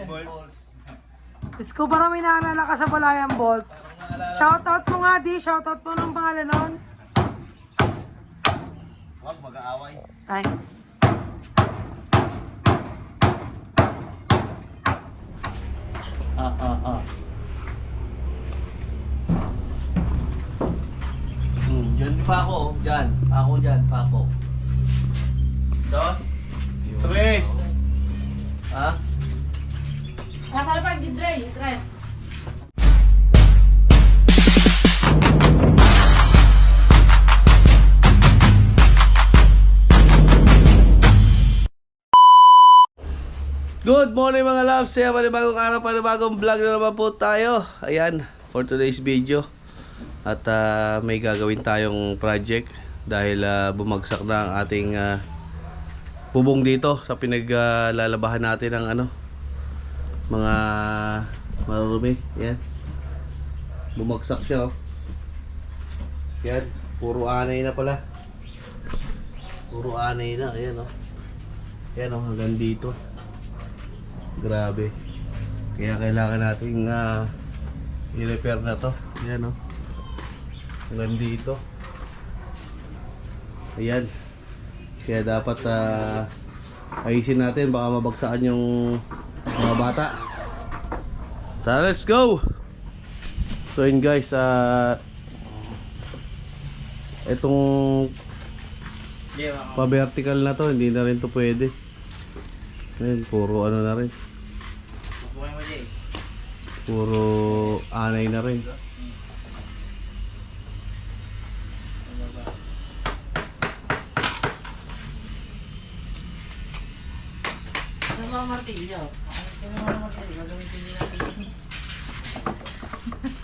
Diyos ko, parang may naalala ka sa Balayan Bolts. Shoutout mo nga, di. Shoutout mo ng pangalan nun. Huwag mag-aaway. Ay. Diyan pa ako. Diyan. Ako dyan. Pa ako. Dos. Tres. Ha? Nakala pa di Dre, tres. Good morning mga loves. Kaya panibagong araw, panibagong vlog na naman po tayo. Ayan, for today's video. At may gagawin tayong project dahil bumagsak na ang ating bubong dito sa pinaglalabahan natin ng ano, mga marurumi. Yan, bumagsak siya, oh. Yan, puro anay na pala. Puro anay na. Ayan, oh. Yan, oh, hanggang dito. Grabe. Kaya kailangan nating i-repair na to. Yan, oh. Hanggang dito. Ayan. Kaya dapat ayusin natin, baka mabagsakan yung mga bata. So let's go. So yun guys, itong pa-vertical na to, hindi na rin to pwede. Ayan, puro ano na rin, puro anay na rin.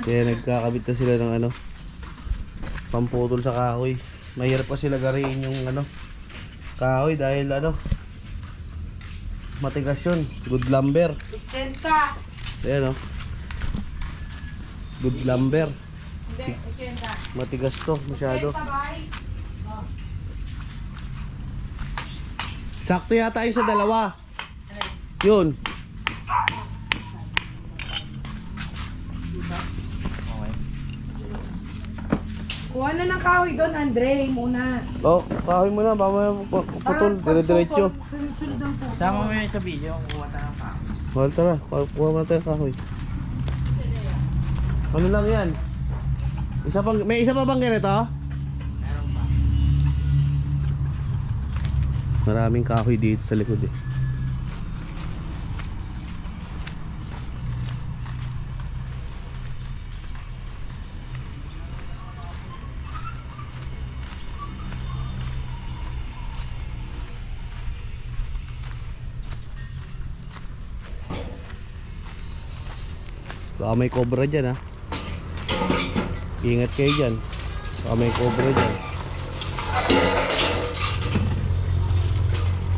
Kaya nagkakabit na sila ng ano, pamputol sa kahoy. Mahirap pa sila gariin yung ano, kahoy dahil ano, matigas yun. Good lumber. Ayan, oh. Good lumber. Matigas to masyado. Sakto yata yun sa dalawa. Yun. Kuha na ng kahoy doon, Andre, muna. Oh, kahoy mo na, baka putol, dire-diretso. Sama mo yun sa video, kuha tayo ng kahoy. Well, tara, kuha mo na tayo kahoy. Ano lang yan? May isa pa bang ganito? Meron pa. Maraming kahoy dito sa likod eh. Baka may cobra dyan, ha. Ingat kayo dyan. Baka may cobra dyan.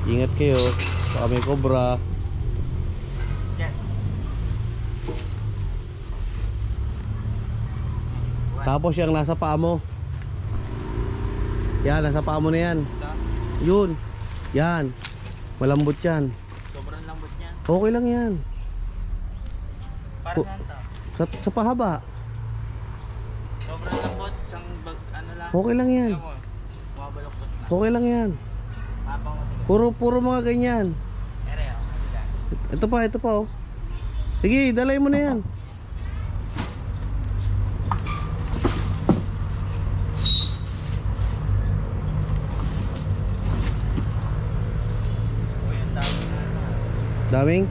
Ingat kayo. Baka may cobra. Yan. Tapos yung nasa paa mo. Yan, nasa paa mo na yan. Yun. Yan. Malambot yan. Sobrang lambot niya. Okay lang yan. Para saan to? Sa pahaba. Sobrang lambot, isang bag, ano lang. Okay lang yan. Alam mo, bumabaloktot na. Okay lang yan. Mapang matigas. Puro mga ganyan. Ere, oh. Ito pa, oh. Sige, dalay mo na yan. O, yung dami na ano. Daming?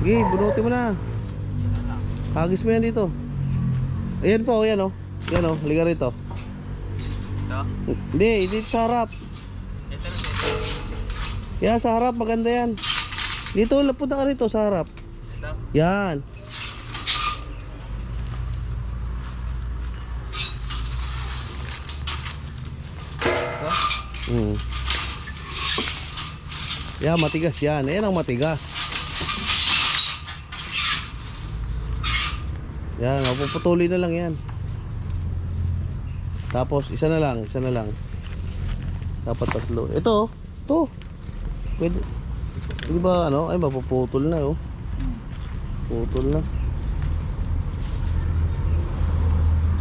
Sige, bunutin mo na. Hagis mo yan dito. Ayan po, ayan, oh. Ayan, oh, liga rito. Ito? Hindi, dito sa harap. Ito rin, ito. Yan, sa harap, maganda yan. Dito, punta ka rito sa harap. Ito? Yan. Ito? Yan, matigas yan. Ayan ang matigas. Yan, mapuputuli na lang yan. Tapos, isa na lang. Dapat tatlo. Ito. Pwede. Di ba ano? Ay, mapuputol na oh. Putol na.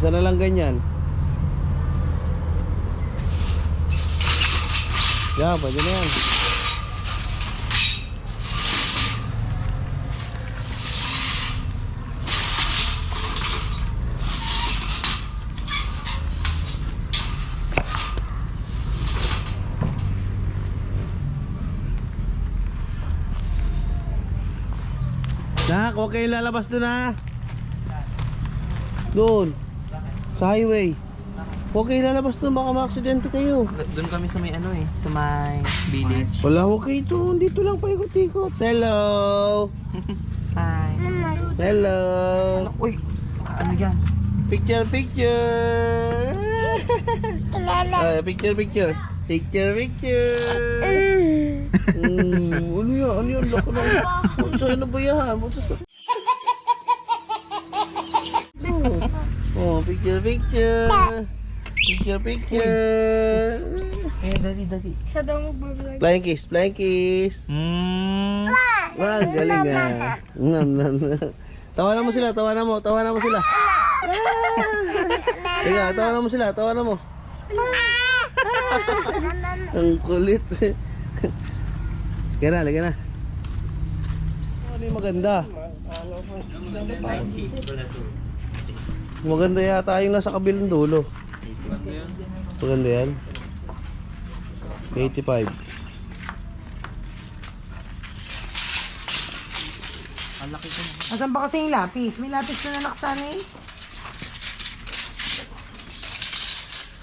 Isa na lang ganyan. Yan, pwede na yan. Nak, huwag kayong lalabas doon ha. Doon. Sa highway. Huwag kayong lalabas doon, baka ma-aksidente kayo. Doon kami sa may ano eh, sa may village. Wala, huwag kayo doon. Dito lang paikot-ikot. Hello. Hi. Hello. Uy, ano yan? Picture, picture. Picture, picture. Picture, picture. Ano yan? Ano yan? Loko lang. Sa'yo na ba yan? Oh, picture, picture. Picture, picture. Dali. Siya daw mag-vlog. Flying kiss, flying kiss. Wah, galing ah. Tawanan mo sila, tawanan mo sila. Teka, tawanan mo sila, tawanan mo. Ang kulit. Kaya na. Ano yung maganda? Maganda yata yung nasa kabilang dulo. Maganda yan. 85. Asan ba kasi yung lapis? May lapis na nakasan eh.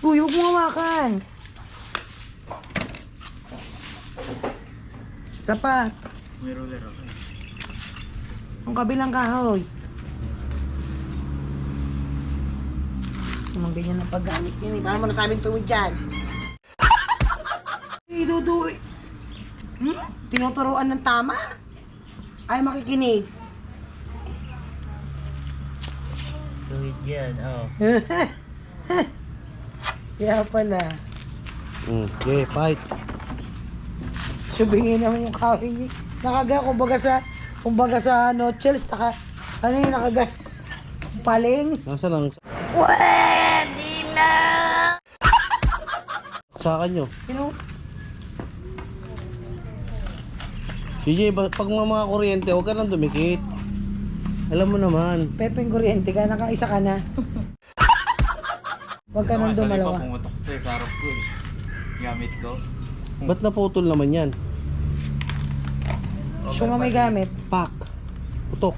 Uy, huwag mo hawakan. Isa pa. May roller ako eh. Ang kabilang kahoy. Anong ganyan ang paggamit yun eh. Paano mo nasabing tuwid dyan? Iduduwi. Tinuturuan ng tama? Ay makikinig. Tuwid yan, oh. Kaya pala. Okay, fight. Subingin naman yung kahoy niya. Nakaga, kumbaga sa notchels, ano yung nakaga? Paling. Nasaan ang Pwede na! sakan nyo? Sino? CJ, pag mga kuryente, huwag ka nang dumikit. Alam mo naman. Pepeng kuryente ka, nakaisa ka na. Huwag ka nang dumalawa. Pumutok ko sa harap ko eh. Gamit ko. Ba't naputol naman yan? Siya nga may gamit. Pak. Putok.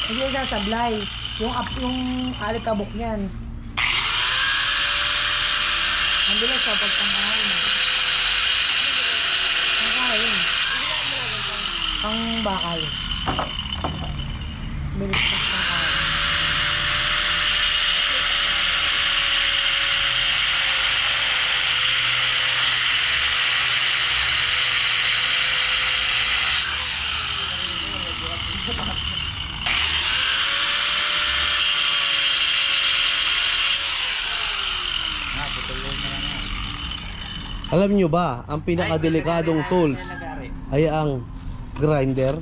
Hindi yung sasablay. Yung alikabok niyan. Ang bilis sa pagpangkain. Pangkain. Pang bakal. Bilis sa pangkain. Alam nyo ba, ang pinakadelikadong tools ay ang grinder?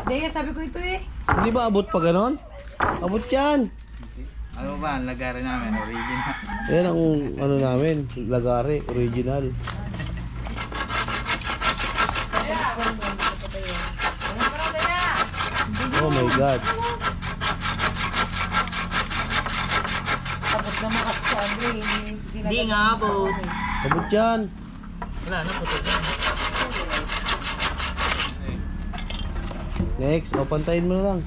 Daya, sabi ko ito eh. Hindi ba abot pa ganon? Abot yan. Ano ba, ang lagari namin, original. Yan ang ano namin, lagare, original. Oh my God. Tapos naman kasi sa Andre. Hindi nga abot. Abot yan. Wala na, putok na. Next, o pantayin mo na lang.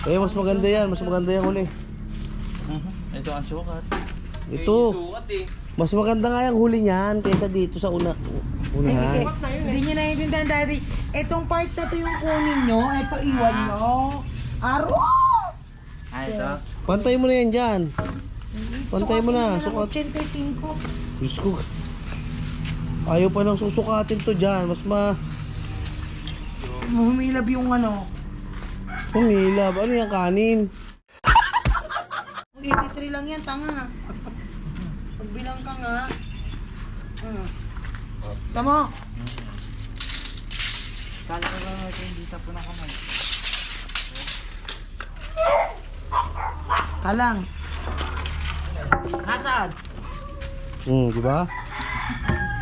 Eh, mas maganda yan, mas maganda yan uli. Ito ang sukat. Ito, mas maganda nga yung huli niyan kaysa dito sa unahan. Hindi nyo naiintindihan, Daddy. Itong part na to yung kunin nyo. Ito iwan nyo. Aro! Ito. Pantay mo na yan dyan. Hindi Pantay mo na, sukat. 85. Diyos ko. Ayaw pa nang susukatin to dyan. Mas Humilab yung ano. humilab. Ano yung kanin? 83 lang yan, tanga. Pagbilang ka nga. Tamo. Kala ko lang natin hindi tapo na kamay. Kalang. Nasaan? Di ba?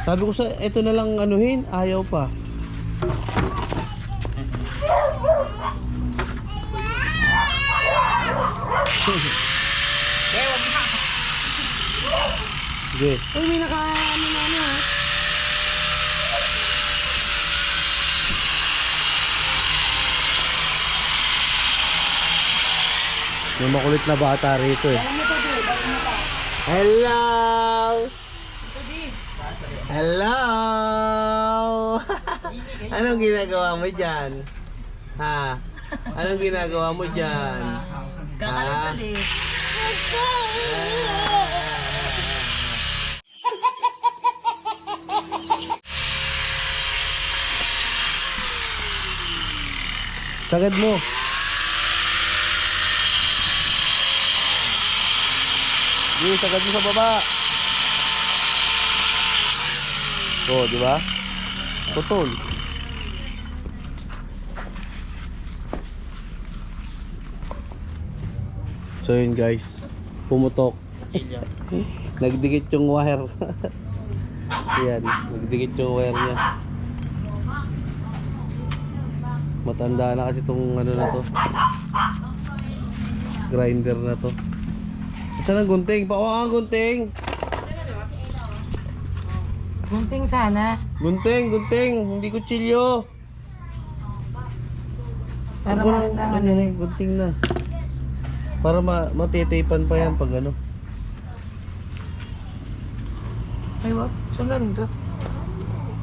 Sabi ko sa ito na lang anuhin, ayaw pa. Sige. Uy, may naka-ano na ano ha. May makulit na bata rito eh. Hello! Hello! Anong ginagawa mo dyan? Ha? Anong ginagawa mo dyan? Kakalit-alit. Sagad mo. Sige, sagad mo sa baba. Oh, di ba? Putol. So yun guys, pumutok. Nagdikit yung wire. Ayan, nagdikit yung wire niya. Matanda na kasi itong ano na to, grinder na to. Saan ang gunting? Pakuha ang gunting. Gunting sana. Gunting, hindi kutsilyo. Para Ako mas na ano. gunting na. Para matitipan pa yan pag ano. Ay, wag. Saan galing to?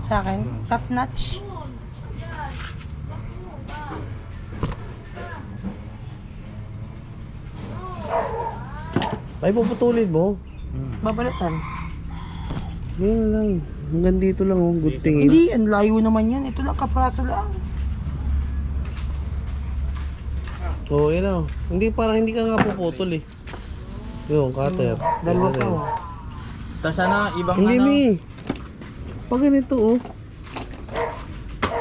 Sa akin? Top notch. Ay, puputulin mo. Babalatan. Yun lang. Hanggang dito lang oh, gunting. Hindi, ang layo naman yan. Ito lang, kapraso lang. Oh, yun oh. Hindi, parang hindi ka nga puputol eh. Yung cutter. Dalawa pa Ganun. oh. Tapos ano, ibang Hindi ano? mi. Pag ganito oh.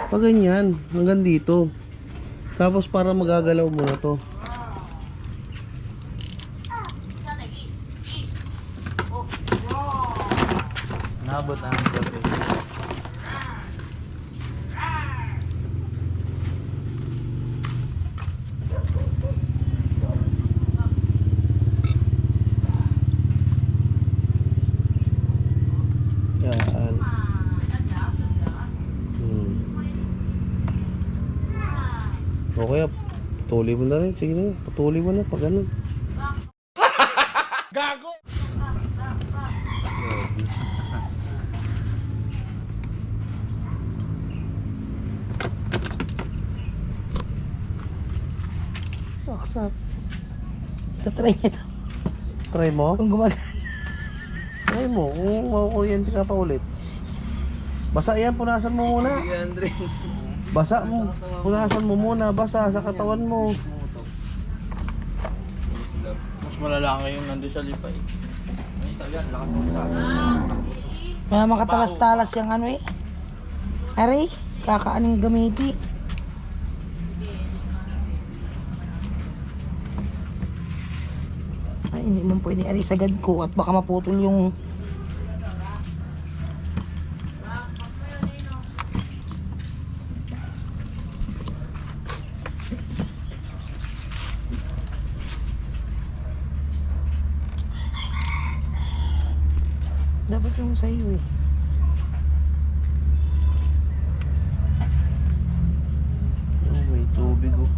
Pag ganyan, hanggang dito. Tapos para magagalaw mo na to. Nabot ang gabi. Yan. Okay, patuloy mo na rin. Sige na, patuloy mo na pag ganun. Saksak. Tatry niya ito. Try mo? Kung gumagana. Try mo, kung makukuryente ka pa ulit. Basa yan, punasan mo muna. Andre. Basa mo, punasan mo muna, basa sa katawan mo. Mas malala ngayong nandun sa lipa eh. Ay, tagal, lakas mo sa akin. Mga makatalas-talas yung ano eh. Aray, kakaaning gamiti. Ay, hindi mo pwede aray sagad ko at baka maputol yung... Dapat yung sa'yo eh. Oh, may tubig oh.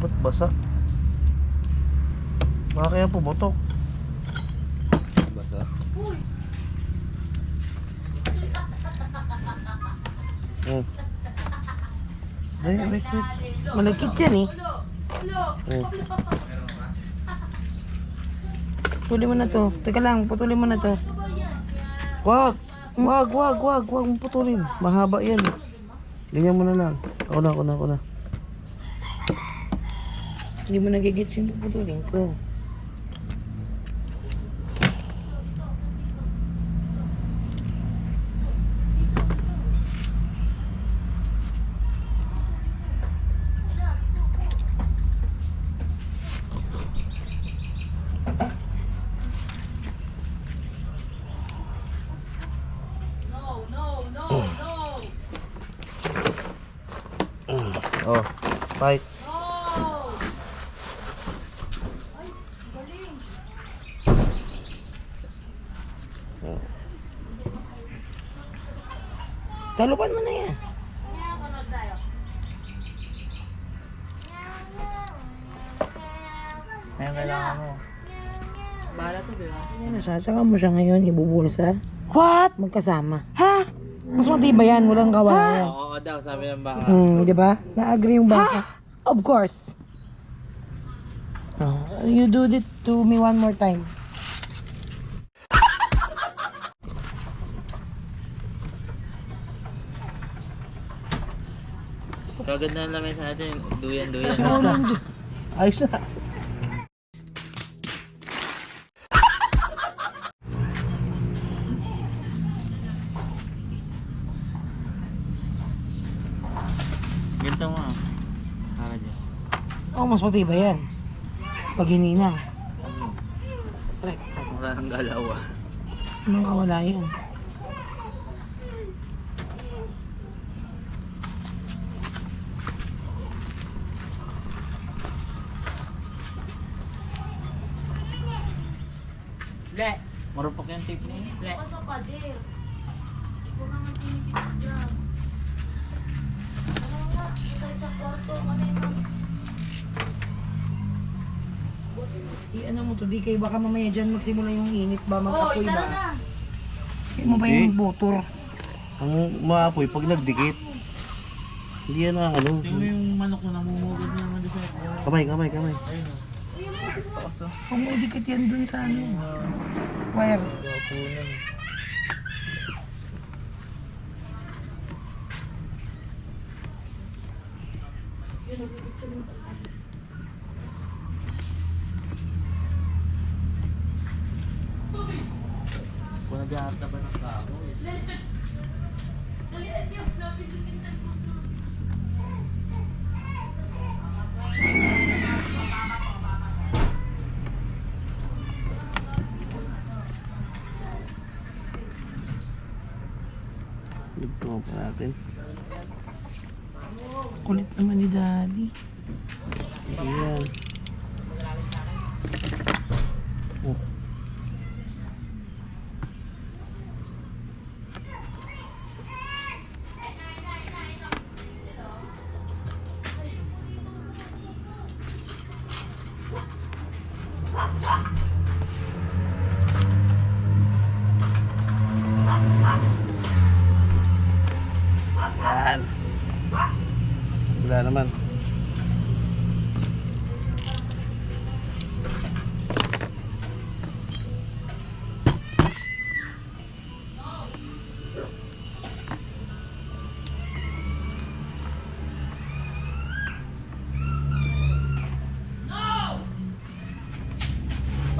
Ba't basa? Baka kaya pumutok. Basa? Ay, wait. Malagkit yan eh. Oh. Putulin mo na to. Teka lang, putulin mo na to. Wag mong putulin. Mahaba yan. Ganyan mo na lang. Ako na. Hindi mo nagigits yung puputulin ko. Oh, fight. Talupan mo na yan. Ayan, kailangan mo. Bahala to, di ba? Yan na siya. Tsaka mo siya ngayon ibubulsa. What? Magkasama. Ha? Mas matibay yan. Walang kawalan. Oo daw, sabi ng baka. Di ba? Na-agree yung baka. Of course. Oh, you do it to me one more time. Kaganda ng lamesa natin. Duyan. Ayos na. Ganito mo ah. Para dyan. Oh, mas matibay yan. Pag hininang. Correct. Wala nang galaw ah. Anong kawala yan? Marupok yung tape niya. Ano mo to, di kayo baka mamaya dyan magsimula yung init ba, mag-apoy ba? Hindi mo ba yung motor? Ang maapoy pag nagdikit. Hindi yan na ano. Tingnan mo yung manok na namumugod niya naman doon sa... Kamay. Ayun o. Takas ah. Kung udikit yan dun sa ano, wire. Gapunan. Kung nag-aarap na ba ng kaho eh. Ito pa natin. Kulit naman ni Daddy. Ayan. Oh. Yan. Wala naman.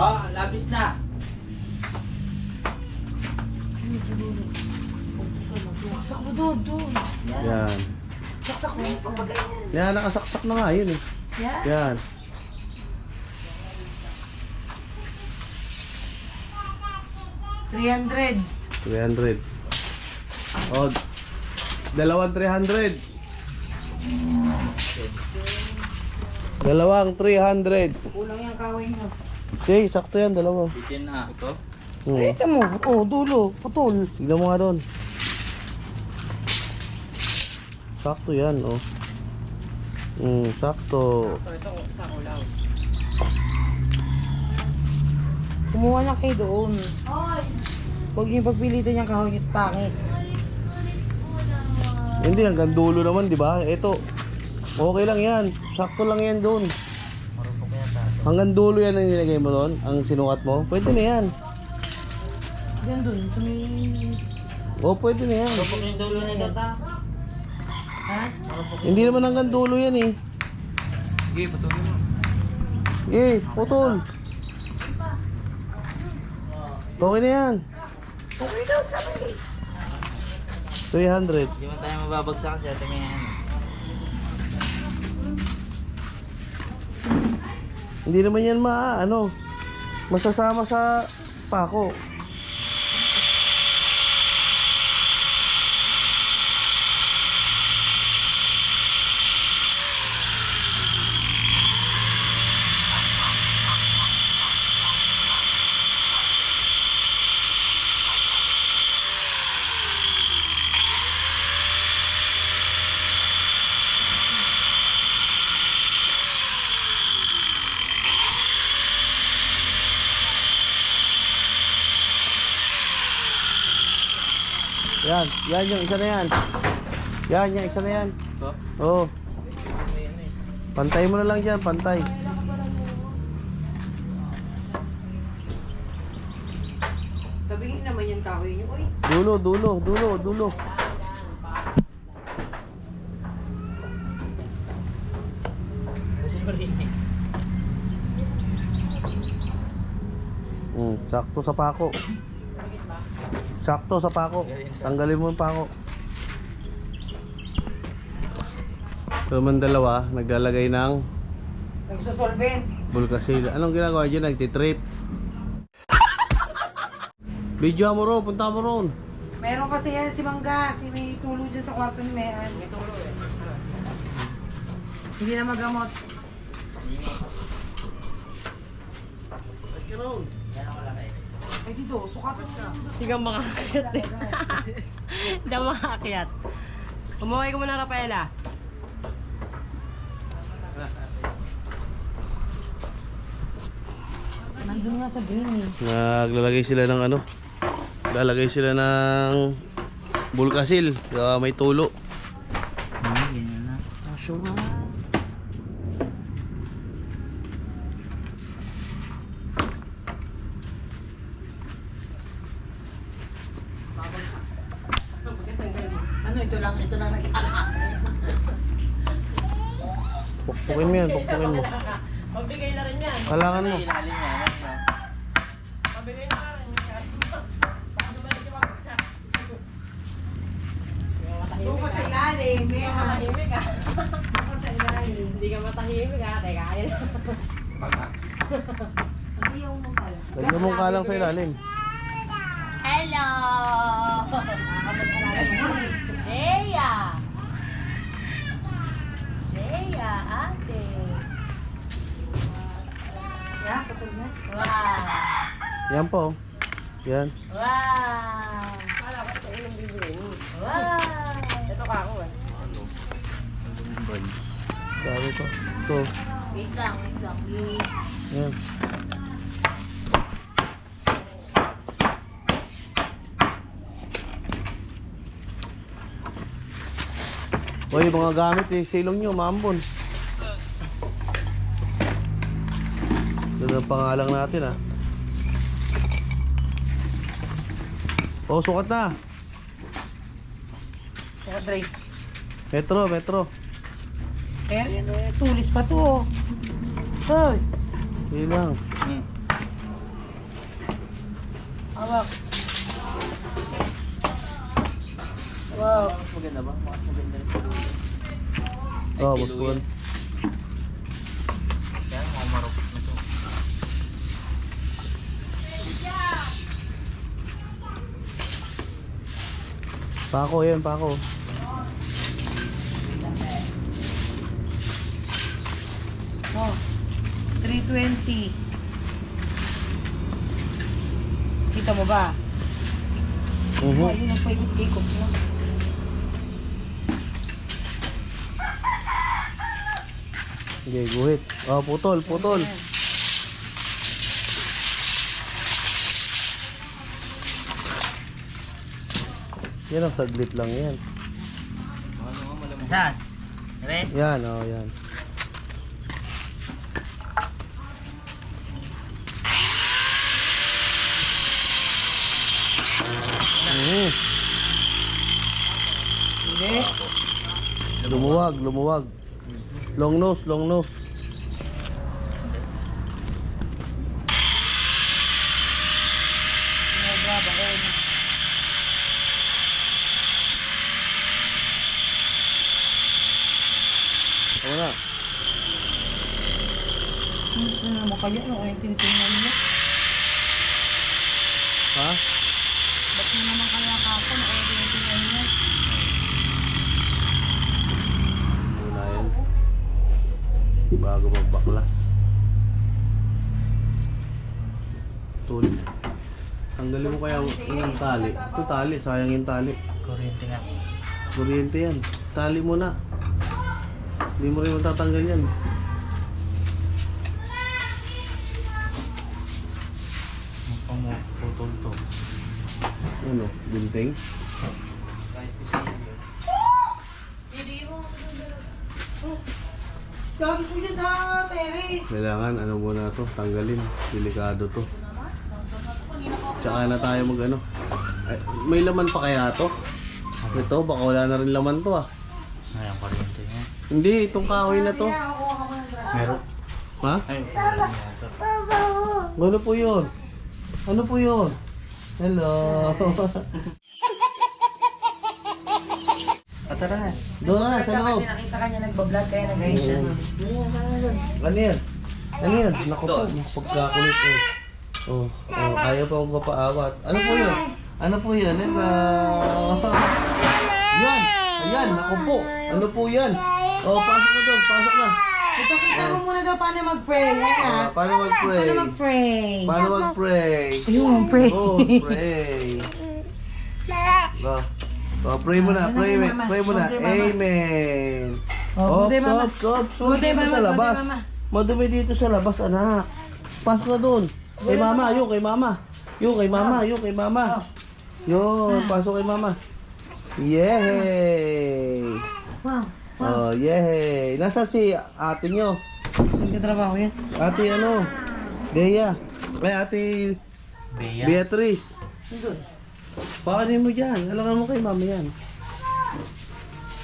Ah, labis na! Saksak mo doon. Yan. Saksak mo yung pagpagayan. Yan, nakasaksak na nga yun eh. Yan. Yan. $300. 300. Oh, dalawang 300. Dalawang 300. Kulang yung kaway mo. Okay, sakto yan, dalawa. Bitin na. Ito? Ito mo. Oh, dulo. Putol. Tignan mo nga doon. Sakto yan, oh. Sakto. Ito sa ulaw. Kumuha na kayo doon. Huwag niyo pagpilitan yung kahoy at pangit. Hindi, hanggang dulo naman, di ba? Ito, okay lang yan. Sakto lang yan doon. Hanggang dulo yan ang nilagay mo doon? Ang sinukat mo? Pwede na yan. Diyan dun. Sa may... Oo, pwede na yan. Kapag yung dulo na data. Ha? Hindi naman hanggang dulo yan eh. Sige, patuloy mo. Eh, putol. Okay na yan. Okay daw sabi. 300. Hindi man tayo mababagsak siya. Tingin. Hindi naman yan masasama sa pako. Yan yung isa na yan. Yan, yung isa na yan. Ito? Oo. Pantay mo na lang dyan, pantay. Tabingin naman yung kahoy niyo. Uy. Dulo. Kasi marinig. Sakto sa pako. Sakto sa pako. Tanggalin mo yung pako. Ito naman dalawa, naglalagay ng Nagsasolvent. bulkasil. Anong ginagawa dyan? Nagtitrip. Video mo ron, punta mo ron. Meron kasi yan si Mangga. Si may tulo dyan sa kwarto ni Mayan. May tulo eh. Hindi na magamot. Ay dito, sukatan mo lang. Hindi ka makakakyat eh. Hindi ako makakakyat. Umuwi ko muna, Rafaela. Nandun nga sa green eh. Naglalagay sila ng lalagay sila ng bulkasil. May tulo. Ganyan na. Asura. Ano ito lang nag-aakit. Pukpukin mo yan, pukpukin mo. Pabigay na rin yan. Kailangan mo. Ilalim yan. Pabigay na rin yan. Baka bumalik yung mabagsak. Doon ka sa ilalim, may Matahimik ka. doon ka sa ilalim. Hindi ka matahimik ha. Teka, ayun. Ayaw mo pala. Lagyan mong kalang sa ilalim. Hello! Leia! Leia, ate. Yeah, kapag na. Wow! Yan po. Yan. Wow! Wala ko sa ilang bibilin. Wow! Ito ka ako eh. Sabi ko. Ito. Wait lang. Yan. Uy, mga gamit eh. Silong nyo, maambon. Doon ang pangalang natin ah. Oh, sukat na. Sukat Dre. Metro. Eh, tulis pa to. Hoy, Hindi lang. hawak. Wow. Maganda ba? Maganda. Oh, buskuhan. Yan, mga marupit na to. Pako yan, pako. Oh, 320. Kita mo ba? Ayun, nagpaikot-ikot mo. Sige, guhit. Oh, putol. Yan ang saglit lang yan. Ano nga malamang. Saan? Ren? Yan, oh, yan. Lumuwag, lumuwag. Long nose, long nose. Ano na? Ano mo kaya? Ano kaya tinitingnan mo? Ha? Ba't mo naman kaya kako? Ano kaya tinitingnan mo? Muna yan. Bago magbaklas. Tul. Tanggalin mo kaya yung tali. Ito tali, sayang yung tali. Kuryente nga. Kuryente yan. Tali mo na. Hindi mo rin matatanggal yan. Mukhang mo putol to. Ano? Gunting? Sabi mo dyan sa terrace. Kailangan ano muna to, tanggalin. Delikado to. Tsaka na tayo mag ano. Ay, may laman pa kaya to? Ito, baka wala na rin laman to ah. Ayan, kuryente nga. Hindi, itong kahoy na to. Meron. Ha? Ay, Ano po yun? Ano po yun? Hello. tara na. Doon na, sa loob. Nakita ka niya nagbablog kaya nag-ayos siya. Ano yan? Ano yan? Naku po, pagkakulit oh. Oh, ayaw pa magpapaawat. Ano po yun? Ano po yan? Yan! Ayan, naku po. Ano po yan? Oh, pasok na doon, pasok na. Ipakita mo muna daw paano mag-pray. Yan ah. Paano mag-pray? Paano mag-pray? Paano mag-pray? Ayun, pray. Oh, pray. Oh. Oh, pray mo na, pray mo na. Amen. Oh, buti, mama. Buti dito sa labas. Buti, mama. Madumi dito sa labas, anak. Pasok na doon. Kay mama, yung kay mama. Yung kay mama, yung kay mama. Yun, pasok kay mama. Yay! Wow. Oh, yay! Nasa si ate nyo? Hindi ka trabaho yan. Ate ano? Dea. Ay, ate Bea. Beatrice. Paano mo dyan? Alam mo kay mama yan.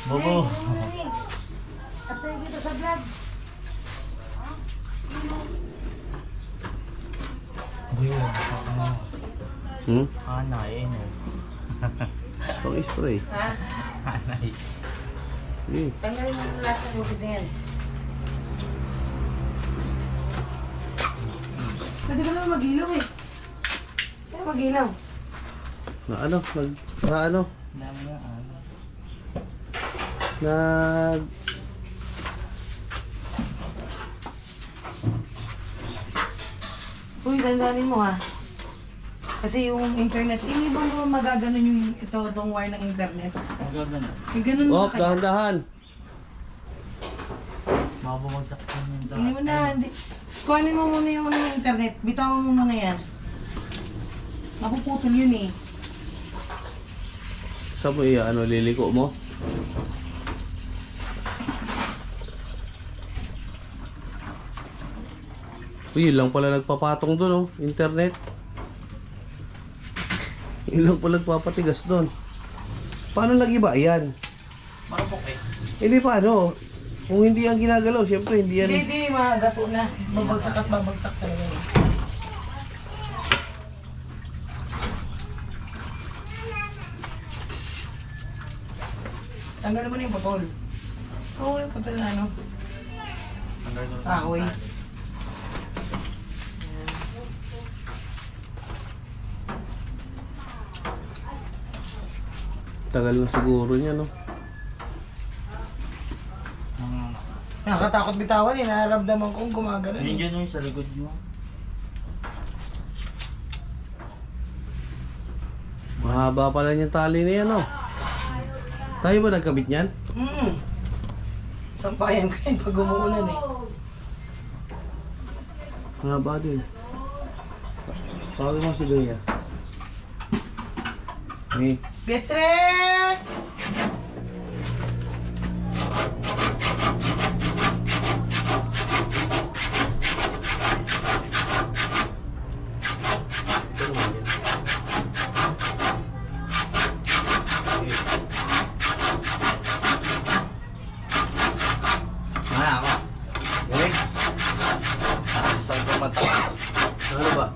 Bobo. At tayo dito sa vlog. Buyo. Anay, no. Pang spray. Ha? Anay. Tanggalin mo yung lahat ng bukid na yan. Pwede ka naman mag-ilaw eh. Kaya mag-ilaw. Na ano? Dami na ano. Nag... Uy, dandanin mo ha. Kasi yung internet, hindi ba naman magaganon yung itong wire ng internet? Ang gagano. Yung ganun Oh, ba kaya? dahan-dahan. Mabumagsak ko yung Hindi mo na, hindi. Kuhanin mo muna yung internet. Bitawan mo muna yan. Napuputol yun eh. Saan mo liliko mo? Uy, yun lang pala nagpapatong doon, oh. Internet. Yun lang pala nagpapatigas doon. Paano nag-iba yan? marupok eh. Hindi pa ano. Kung hindi yan ginagalaw, syempre hindi yan. Hindi, mga gato na. Babagsak at babagsak talaga yun. Tanggalin mo na yung putol. Oo, yung putol na ano. Kahoy. Tagal na siguro niya, no? Nakakatakot bitawan eh. Nararamdaman kong gumagano Yun eh. dyan yung sa likod mo. Mahaba pala yung tali na yan, no? Tayo ba nagkabit niyan? Sampayan ko yun pag umuulan eh. Mahaba din. Tawagin mo si Doya. Hey. Beatrice! Ano ba?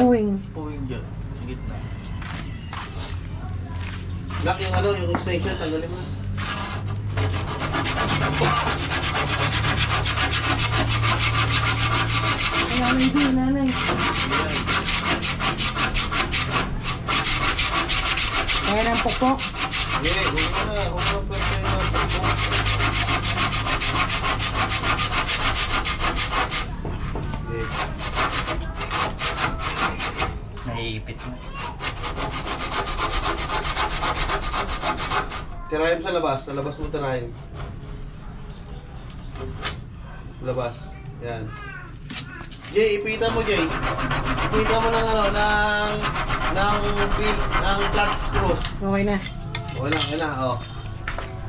Uwing. Puwing dyan. Sa gitna. Lock yung ano, yung extension, tanggalin mo. Nanay din, nanay. Kaya ng pokpok. Hindi, huwag mo na. Huwag mo na pwede yung pagpapok. Hindi. Naiipit na. Tirahin mo sa labas. Sa labas mo tirahin. Labas. Yan. Jay, ipitan mo, Jay. Ipitan mo ng ano, ng flat screw. Okay na. Okay na, oh.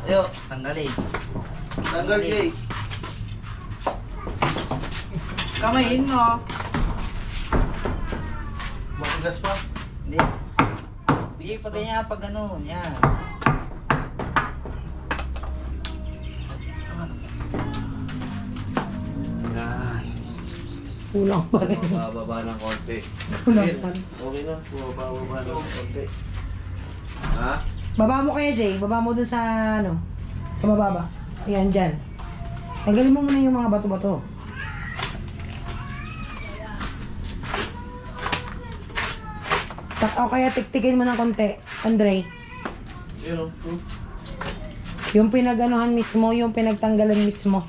Ayo, tanggalin. Tanggal, Jay. Kamayin mo. Matigas pa. Hindi. Hindi pa ganyan pag ano. Yan. Yan. Kulang pa rin. Bababa ng konti. Kulang Ayun, pa rin. okay na. Bababa ng konti. Ha? Baba mo kaya, Jay. Baba mo dun sa, ano, sa mababa. Ayan, dyan. Tanggalin mo muna yung mga bato-bato. O kaya tiktikin mo ng konti, Andre. Yun, oh. Yung pinag-anuhan mismo, yung pinagtanggalan mismo.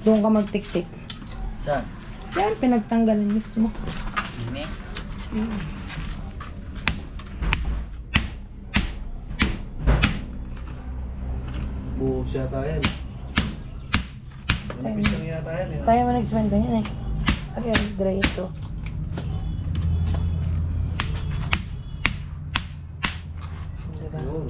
Doon ka magtiktik. Saan? Yan, pinagtanggalan mismo. Ini? Buhos yata yan. Manipis lang yata yan. Eh. Tayo mo nag-spend yan eh. Ayan, dry ito. Diba? Yun.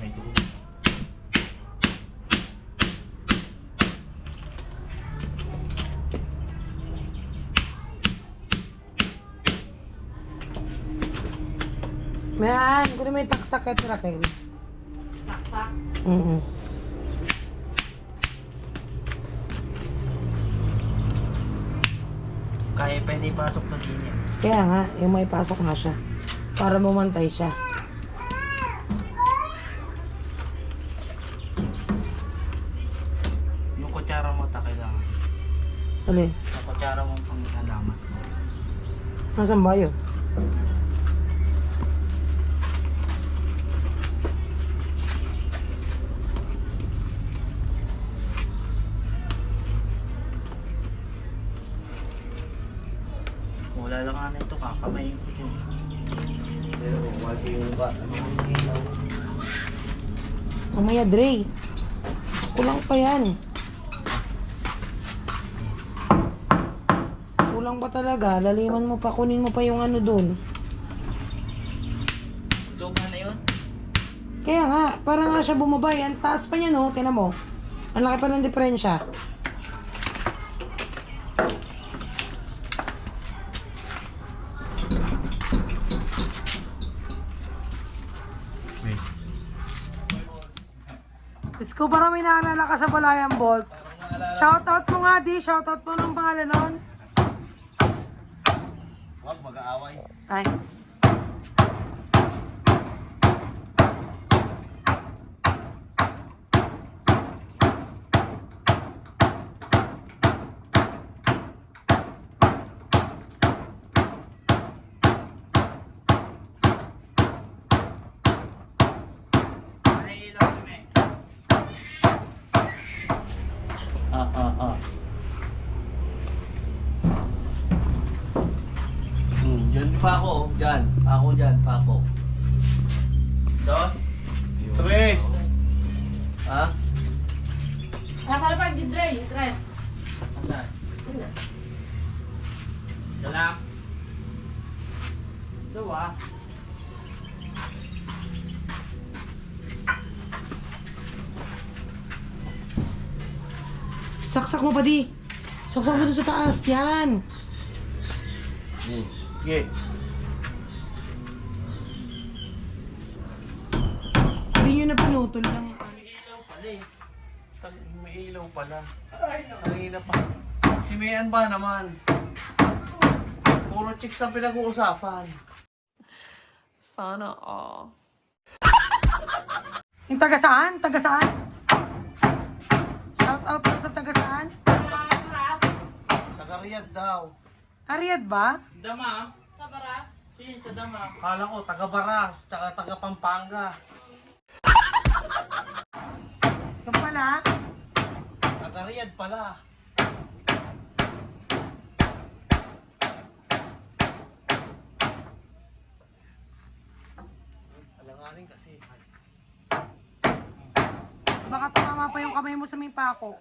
May tubig. Mayan, kung may taktak at Raquel. Takpak. Kaya pwede ipasok to din yan. Kaya nga, yung may pasok na siya. Para bumantay siya. Yung kutsara mo ta kailangan. Alin? Yung kutsara mo pang alaman. Nasaan ba yun? Wala lang ano ito, kakamayin ko dyan. Pero, wagi yung ba? Mamaya, Dre. Kulang pa yan. Kulang pa talaga. Laliman mo pa. Kunin mo pa yung ano doon. Luma na yun? Kaya nga, para nga siya bumabay. Ang taas pa niya, no? Tingnan mo. Ang laki pa ng diferensya. Diyos ko, parang may naalala ka sa Balayan Bolts. Shoutout mo nga, di. Shoutout mo ng pangalan nun. Huwag mag-aaway. Ay. Diyan pa ako. Diyan. Ako dyan. Pa ako. Dos? Tres. Ha? Nakala pa di Dre, yung tres. Saan? Dalak? Dawa? Saksak mo pa, di. Saksak mo dun sa taas. Yan. Okay. Hindi nyo na pinutol lang. Ilaw pala eh. May ilaw pala. Kanina pa. Si Mayan ba naman? Puro chicks ang pinag-uusapan. Sana all. Yung taga saan? Taga saan? Shout out po sa taga saan? Taga Riyadh daw. Riyadh ba? Dama. Sa Baras. Sige, sa dama. Kala ko taga Baras, tsaka taga Pampanga. Yung pala. Taga Riyadh pala. Alanganin kasi. Baka tumama pa yung kamay mo sa may pako.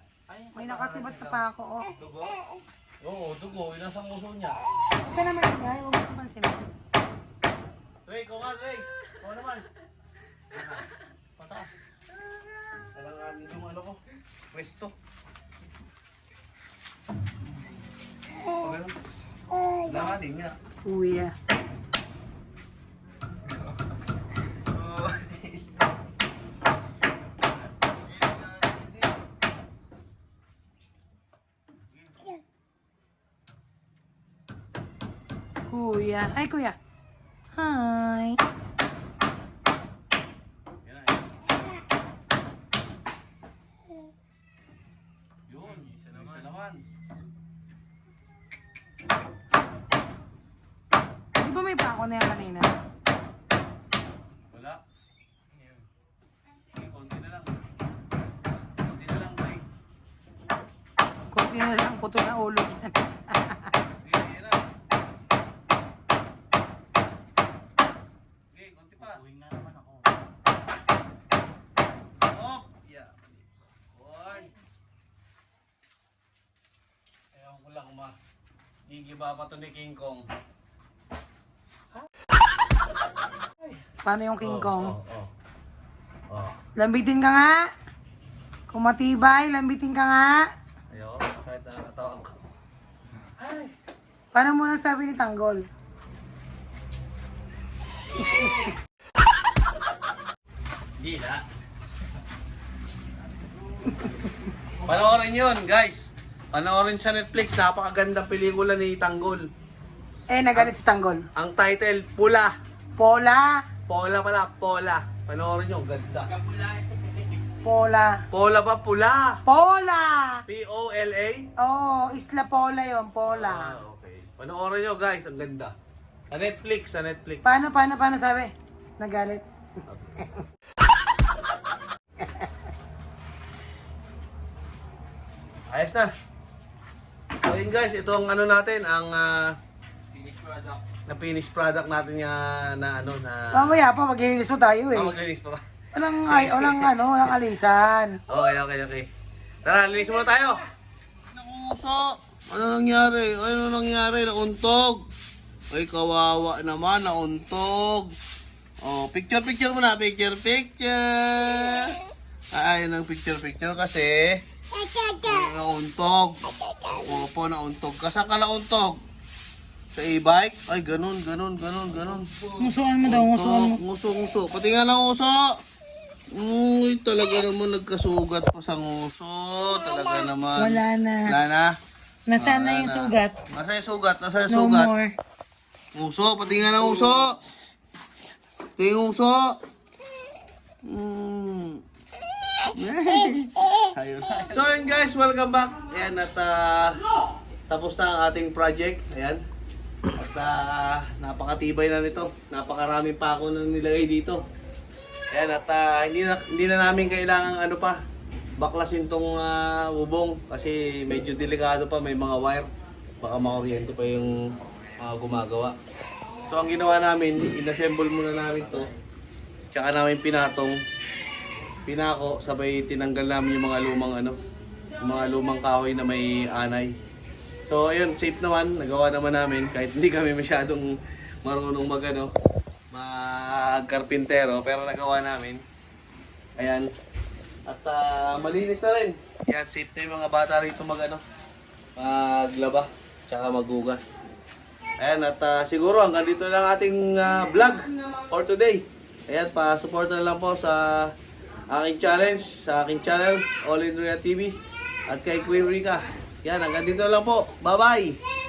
May nakasibat na pako. Oh. Dugo? Oo, dugo. Yun ang sanguso niya. Huwag ka naman nga. Huwag mo kapansin. Ray, ikaw nga, Ray. Ikaw naman. Pataas. Alanganin yung ano ko. Pwesto. Alanganin niya. Kuya. Kuya. Ay, kuya. Hi. Yun, isa naman. Di ba may pako na yan kanina? Wala. Sige, konti na lang. Konti na lang, Ray. Kunti na lang. Puto na ulo. Sige, yan na. Sige, konti pa. Uwing na naman ako. Oh! Yeah. One. Ewan ko lang kung gigiba pa to ni King Kong. Paano yung King Kong? Oh. Lambitin ka nga. Kung matibay, lambitin ka nga. Ayaw, sakit na nakatawag ko. Ay! Paano mo nasabi ni Tanggol? Gila. Panoorin yun, guys. Panoorin sa Netflix. Napakagandang pelikula ni Tanggol. Nagalit si Tanggol. Ang title, Pula. Pola. Pola pala, Pola. Panoorin nyo, ganda. Pola. Pola ba? Pula. Pola! P-O-L-A? Oo, Isla Pola yon, Pola. Okay. Panoorin nyo, guys. Ang ganda. Sa Netflix, sa Netflix. Paano sabi? Nagalit. Ayos na. So yun guys, ito ang ano natin, ang Finished product. na finished product natin na ano na Mamaya pa, maglilinis mo tayo eh. maglinis pa ba? Walang alisan. Okay. Tara, linis muna tayo. Nauso. Ano nangyari? Nauntog. Ay, kawawa naman, nauntog. Oh, picture muna, picture. Ay, ng picture kasi nauntog. Opo, nauntog. Saan ka nauntog? Sa e-bike? Ay, ganun. Musuan mo daw, musuan mo. Nguso. Pati nga lang nguso. Uy, talaga naman nagkasugat pa sa nguso. Talaga naman. Wala na. Wala na. Nasaan na yung sugat? Nasa yung sugat. No more. Nguso, pati nga lang nguso. Pati yung nguso. Ayun. So yun guys, welcome back. Ayan, at tapos na ang ating project. Ayan. At napakatibay na nito. Napakaraming pako na nilagay dito. Ayan, at hindi na namin kailangan baklasin tong bubong kasi medyo delikado pa, may mga wire. Baka makuryente pa yung gumagawa. So ang ginawa namin, inassemble muna namin to. Tsaka namin pinako, sabay tinanggal namin yung mga lumang kahoy na may anay. So ayun, safe naman, nagawa naman namin kahit hindi kami masyadong marunong magkarpintero, pero nagawa namin. Ayan. At malinis na rin. Yan, safe na yung mga bata rito maglaba, tsaka maghugas. Ayan, at siguro hanggang dito lang ating vlog for today. Ayan, pa-support na lang po sa aking challenge sa aking channel, All in Ria TV, at kay Queen Rica. Yan, hanggang dito lang po. Bye-bye!